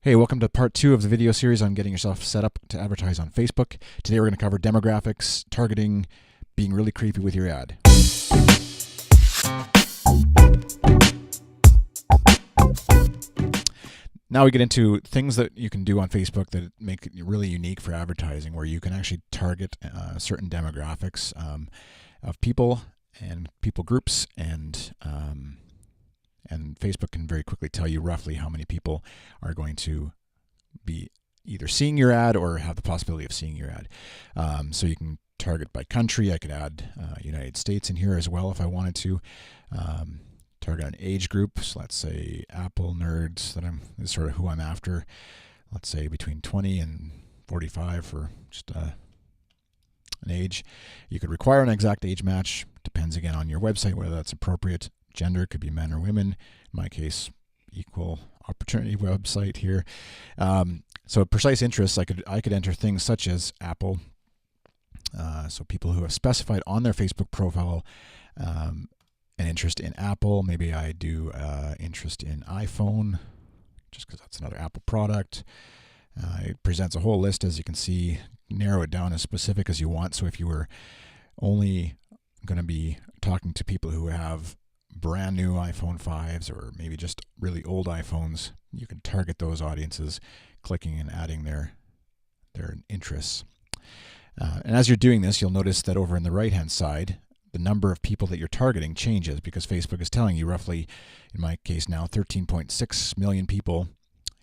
Hey, welcome to part 2 of the video series on getting yourself set up to advertise on Facebook. Today we're going to cover demographics, targeting, being really creepy with your ad. Now we get into things that you can do on Facebook that make it really unique for advertising, where you can actually target certain demographics of people and people groups, and Facebook can very quickly tell you roughly how many people are going to be either seeing your ad or have the possibility of seeing your ad. So you can target by country. I could add United States in here as well if I wanted to. Target an age group. So let's say Apple nerds, is sort of who I'm after. Let's say between 20 and 45 for just an age. You could require an exact age match. Depends again on your website whether that's appropriate. Gender could be men or women. In my case, equal opportunity website here. So precise interests, I could enter things such as Apple. So people who have specified on their Facebook profile an interest in Apple. Maybe I do interest in iPhone, just because that's another Apple product. It presents a whole list, as you can see. Narrow it down as specific as you want. So if you were only going to be talking to people who have brand new iPhone 5s or maybe just really old iPhones, you can target those audiences, clicking and adding their interests. And as you're doing this, you'll notice that over in the right-hand side, the number of people that you're targeting changes because Facebook is telling you roughly, in my case now, 13.6 million people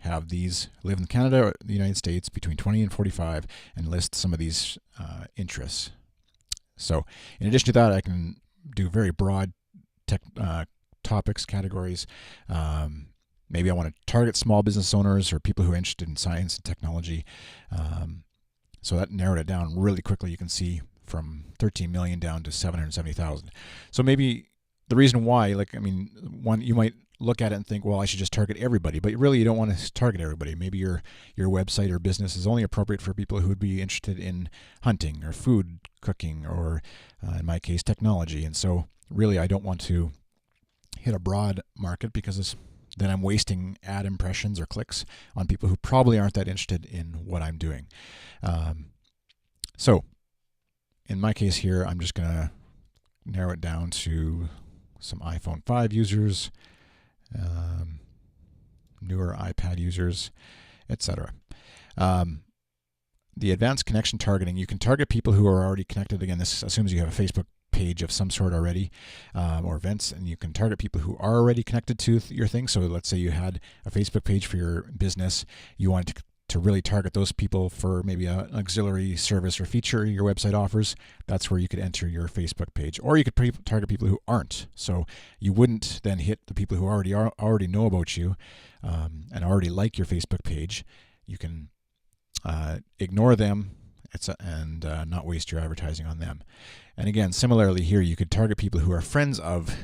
live in Canada or the United States between 20 and 45 and list some of these interests. So in addition to that, I can do very broad topics, categories. Maybe I want to target small business owners or people who are interested in science and technology. So that narrowed it down really quickly. You can see from 13 million down to 770,000. So maybe the reason why, you might look at it and think, well, I should just target everybody, but really you don't want to target everybody. Maybe your website or business is only appropriate for people who would be interested in hunting or food cooking or, in my case, technology. And so really I don't want to hit a broad market because then I'm wasting ad impressions or clicks on people who probably aren't that interested in what I'm doing. So in my case here, I'm just going to narrow it down to some iPhone 5 users, newer iPad users, etc. The advanced connection targeting, you can target people who are already connected. Again, this assumes you have a Facebook page of some sort already, or events, and you can target people who are already connected to your thing. So let's say you had a Facebook page for your business. You wanted to really target those people for maybe an auxiliary service or feature your website offers. That's where you could enter your Facebook page. Or you could target people who aren't. So you wouldn't then hit the people who already know about you and already like your Facebook page. You can ignore them and not waste your advertising on them. And again, similarly here, you could target people who are friends of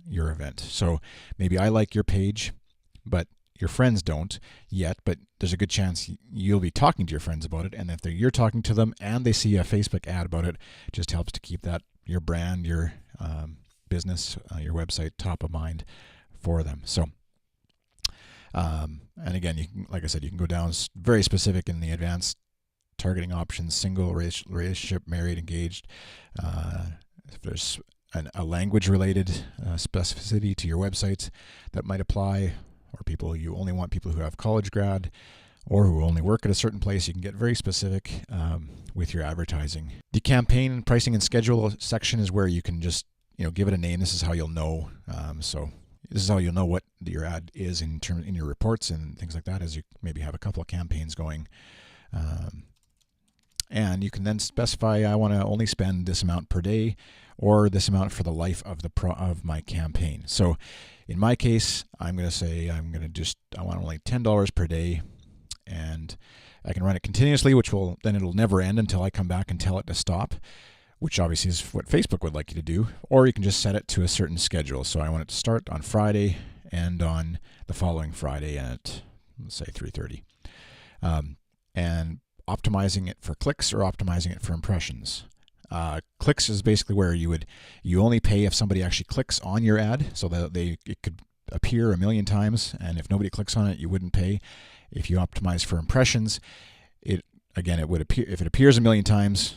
your event. So maybe I like your page, but your friends don't yet, but there's a good chance you'll be talking to your friends about it. And if you're talking to them and they see a Facebook ad about it, it just helps to keep your brand, your business, your website top of mind for them. So, and again, like I said, you can go down very specific in the advanced targeting options: single, relationship, married, engaged. If there's a language-related specificity to your websites that might apply, or you only want people who have college grad or who only work at a certain place, you can get very specific with your advertising. The campaign pricing and schedule section is where you can just give it a name. This is how you'll know. So this is how you'll know what your ad is in your reports and things like that, as you maybe have a couple of campaigns going. And you can then specify, I want to only spend this amount per day or this amount for the life of my campaign. So in my case, I'm going to say I want only $10 per day, and I can run it continuously, it'll never end until I come back and tell it to stop, which obviously is what Facebook would like you to do. Or you can just set it to a certain schedule. So I want it to start on Friday and on the following Friday at, let's say, 3:30. And optimizing it for clicks or optimizing it for impressions. Clicks is basically where you only pay if somebody actually clicks on your ad, so that it could appear a million times, and if nobody clicks on it, you wouldn't pay. If you optimize for impressions, it would appear. If it appears a million times,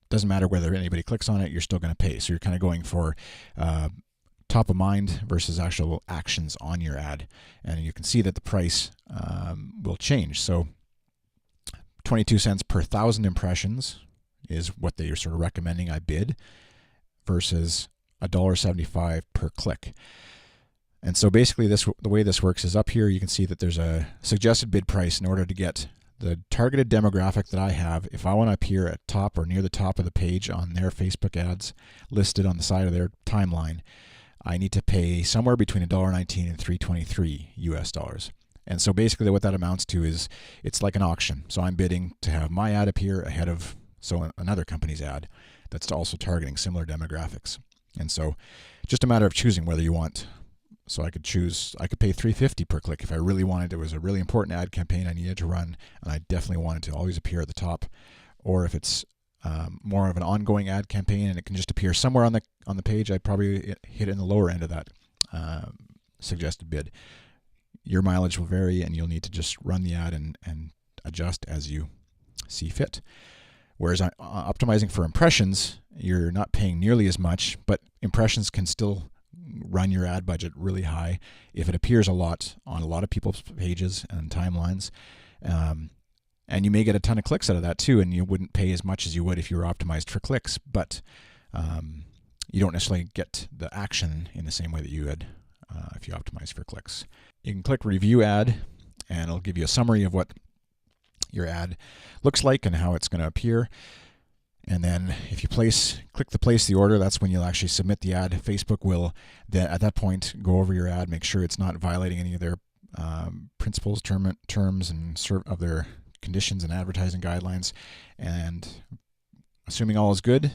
doesn't matter whether anybody clicks on it, you're still going to pay. So you're kind of going for top of mind versus actual actions on your ad, and you can see that the price will change. So 22 cents per 1,000 impressions is what they are sort of recommending I bid, versus $1.75 per click. And so basically the way this works is up here you can see that there's a suggested bid price in order to get the targeted demographic that I have. If I want to appear at top or near the top of the page on their Facebook ads listed on the side of their timeline, I need to pay somewhere between $1.19 and $3.23 US dollars. And so basically what that amounts to is it's like an auction. So I'm bidding to have my ad appear ahead of another company's ad that's also targeting similar demographics. And so just a matter of choosing whether you want. So I could pay $3.50 per click if I really wanted. It was a really important ad campaign I needed to run, and I definitely wanted to always appear at the top. Or if it's more of an ongoing ad campaign and it can just appear somewhere on the page, I'd probably hit it in the lower end of that suggested bid. Your mileage will vary, and you'll need to just run the ad and adjust as you see fit. Whereas optimizing for impressions, you're not paying nearly as much, but impressions can still run your ad budget really high if it appears a lot on a lot of people's pages and timelines. And you may get a ton of clicks out of that too, and you wouldn't pay as much as you would if you were optimized for clicks, but you don't necessarily get the action in the same way that you would if you optimize for clicks. You can click Review Ad, and it'll give you a summary of what your ad looks like and how it's going to appear. And then if you click the place the order, that's when you'll actually submit the ad. Facebook will at that point go over your ad, make sure it's not violating any of their principles, terms, and of their conditions and advertising guidelines. And assuming all is good,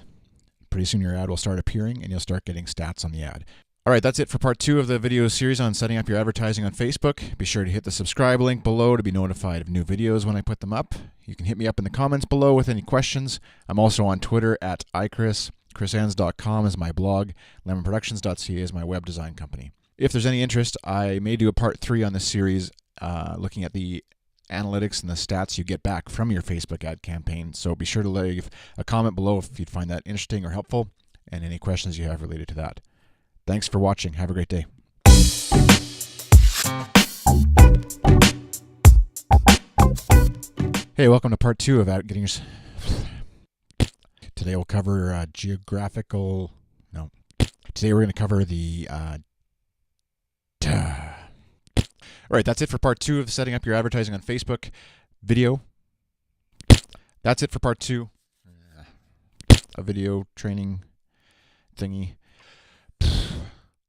pretty soon your ad will start appearing and you'll start getting stats on the ad. All right, that's it for part 2 of the video series on setting up your advertising on Facebook. Be sure to hit the subscribe link below to be notified of new videos when I put them up. You can hit me up in the comments below with any questions. I'm also on Twitter at iChris. chrisenns.com is my blog. lemonproductions.ca is my web design company. If there's any interest, I may do a part 3 on this series looking at the analytics and the stats you get back from your Facebook ad campaign. So be sure to leave a comment below if you'd find that interesting or helpful, and any questions you have related to that. Thanks for watching. Have a great day. Hey, welcome to part 2 of Ad Getting Your... Today we'll cover geographical... No. Today we're going to cover the... All right, that's it for part 2 of setting up your advertising on Facebook video. That's it for part 2. A video training thingy.